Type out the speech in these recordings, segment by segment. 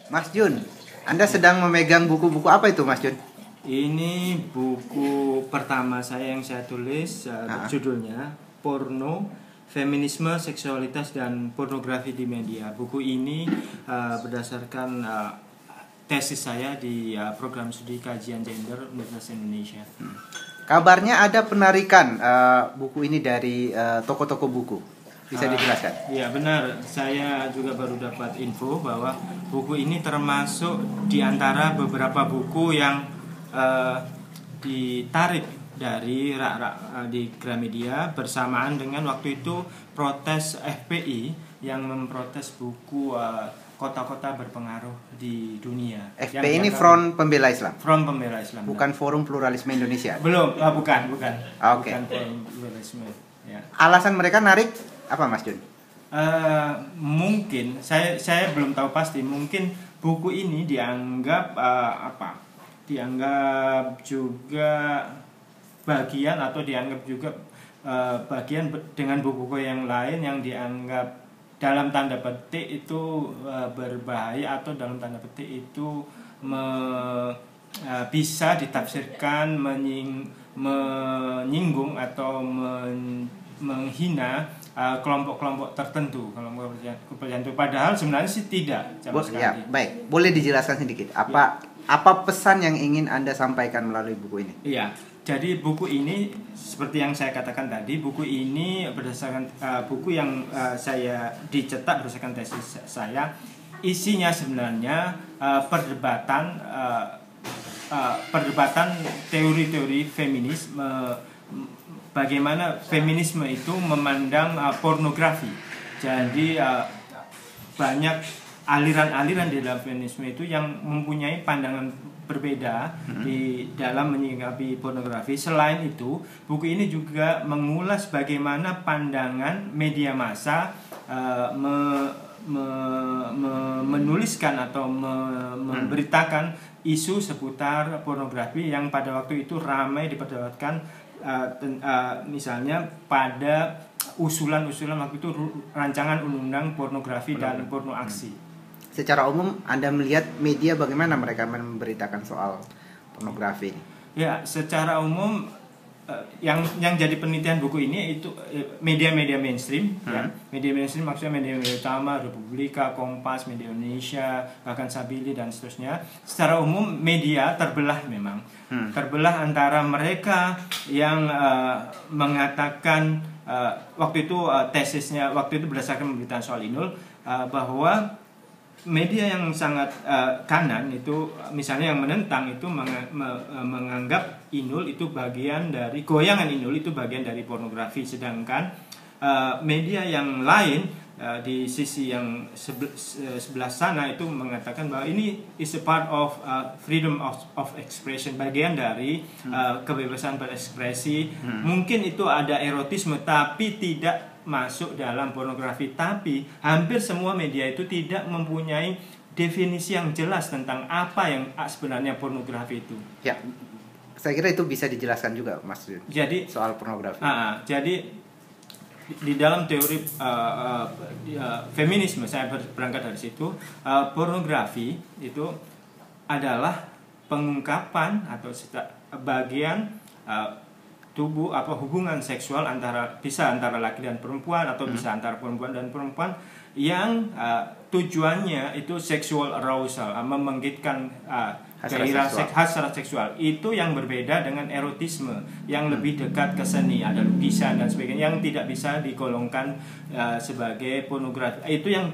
Mas Jun, Anda sedang memegang buku-buku apa itu, Mas Jun? Ini buku pertama saya yang saya tulis, judulnya Porno, Feminisme, Seksualitas, dan Pornografi di Media. Buku ini berdasarkan tesis saya di program studi kajian gender Universitas Indonesia. Kabarnya ada penarikan buku ini dari toko-toko buku. Bisa dijelaskan? Iya benar, saya juga baru dapat info bahwa buku ini termasuk di antara beberapa buku yang ditarik dari rak-rak di Gramedia bersamaan dengan waktu itu protes FPI yang memprotes buku kota-kota berpengaruh di dunia. FPI ini Front Pembela Islam? Front Pembela Islam. Bukan Forum Pluralisme Indonesia? Belum, bukan. Oke. Bukan Forum Pluralisme. Ya. Alasan mereka narik apa, Mas Jun? Mungkin saya belum tahu pasti. Mungkin buku ini dianggap dianggap juga bagian atau dianggap juga bagian dengan buku-buku yang lain yang dianggap dalam tanda petik itu berbahaya atau dalam tanda petik itu bisa ditafsirkan menyinggung atau menghina kelompok-kelompok tertentu, kelompok tertentu. Padahal sebenarnya sih tidak sama sekali. Ya, baik. Boleh dijelaskan sedikit apa pesan yang ingin Anda sampaikan melalui buku ini? Iya. Jadi buku ini seperti yang saya katakan tadi, buku ini berdasarkan buku yang saya dicetak berdasarkan tesis saya. Isinya sebenarnya perdebatan teori-teori feminis, bagaimana feminisme itu memandang pornografi. Jadi banyak aliran-aliran di dalam feminisme itu yang mempunyai pandangan berbeda di dalam menyikapi pornografi. Selain itu, buku ini juga mengulas bagaimana pandangan media massa menuliskan atau memberitakan isu seputar pornografi yang pada waktu itu ramai diperdebatkan. Misalnya pada usulan-usulan waktu itu rancangan undang-undang pornografi dan porno aksi. Secara umum Anda melihat media bagaimana mereka memberitakan soal pornografi? Ya, secara umum yang jadi penelitian buku ini itu media-media mainstream, ya. Media mainstream maksudnya media-media utama, Republika, Kompas, Media Indonesia, bahkan Sabili dan seterusnya. Secara umum media terbelah memang. Terbelah antara mereka yang mengatakan waktu itu tesisnya waktu itu berdasarkan pemberitaan soal Inul bahwa media yang sangat kanan itu misalnya yang menentang itu menganggap Inul itu bagian dari goyangan Inul itu bagian dari pornografi, sedangkan media yang lain di sisi yang sebelah sana itu mengatakan bahwa ini is a part of freedom of expression, bagian dari kebebasan berekspresi. Mungkin itu ada erotisme tapi tidak masuk dalam pornografi, tapi hampir semua media itu tidak mempunyai definisi yang jelas tentang apa yang sebenarnya pornografi itu. Ya, saya kira itu bisa dijelaskan juga, Mas. Jadi soal pornografi. Jadi di dalam teori feminisme, saya berangkat dari situ, pornografi itu adalah pengungkapan atau bagian tubuh apa hubungan seksual bisa antara laki dan perempuan atau bisa antara perempuan dan perempuan yang tujuannya itu sexual arousal, membangkitkan hasrat seksual. Itu yang berbeda dengan erotisme yang lebih dekat ke seni, ada lukisan dan sebagainya yang tidak bisa digolongkan sebagai pornografi. Itu yang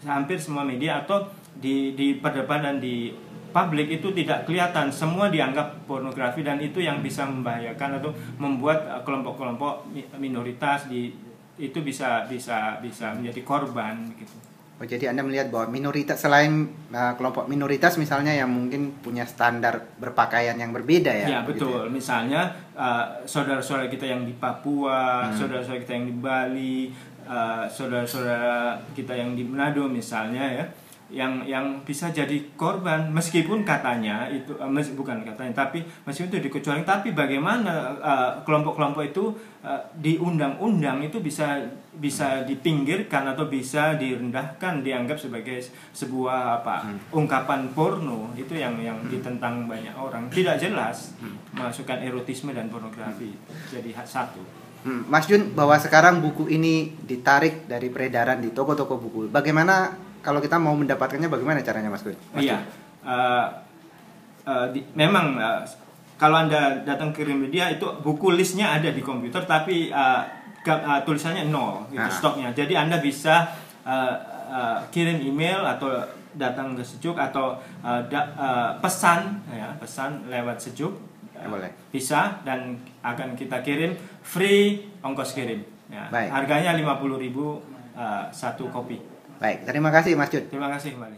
hampir semua media atau di perdebatan di publik itu tidak kelihatan, semua dianggap pornografi, dan itu yang bisa membahayakan atau membuat kelompok-kelompok minoritas itu bisa menjadi korban gitu. Oh, jadi Anda melihat bahwa minoritas, selain kelompok minoritas misalnya yang mungkin punya standar berpakaian yang berbeda ya? Ya betul, gitu ya? Misalnya saudara-saudara kita yang di Papua, saudara-saudara kita yang di Bali, saudara-saudara kita yang di Manado misalnya ya, yang bisa jadi korban, meskipun katanya itu bukan katanya, tapi meskipun itu dikecualikan, tapi bagaimana kelompok-kelompok itu di undang-undang itu bisa dipinggirkan atau bisa direndahkan, dianggap sebagai sebuah ungkapan porno, itu yang ditentang banyak orang. Tidak jelas masukkan erotisme dan pornografi jadi satu. Mas Jun, bahwa sekarang buku ini ditarik dari peredaran di toko-toko buku, bagaimana kalau kita mau mendapatkannya, bagaimana caranya, Mas Jun? Iya, memang kalau Anda datang ke Gramedia itu buku listnya ada di komputer, tapi tulisannya nol gitu, stoknya. Jadi Anda bisa kirim email atau datang ke Sejuk atau pesan lewat Sejuk. Boleh. Bisa, dan akan kita kirim free ongkos kirim. Ya, harganya 50.000 satu kopi. Baik, terima kasih Mas Jun. Terima kasih kembali.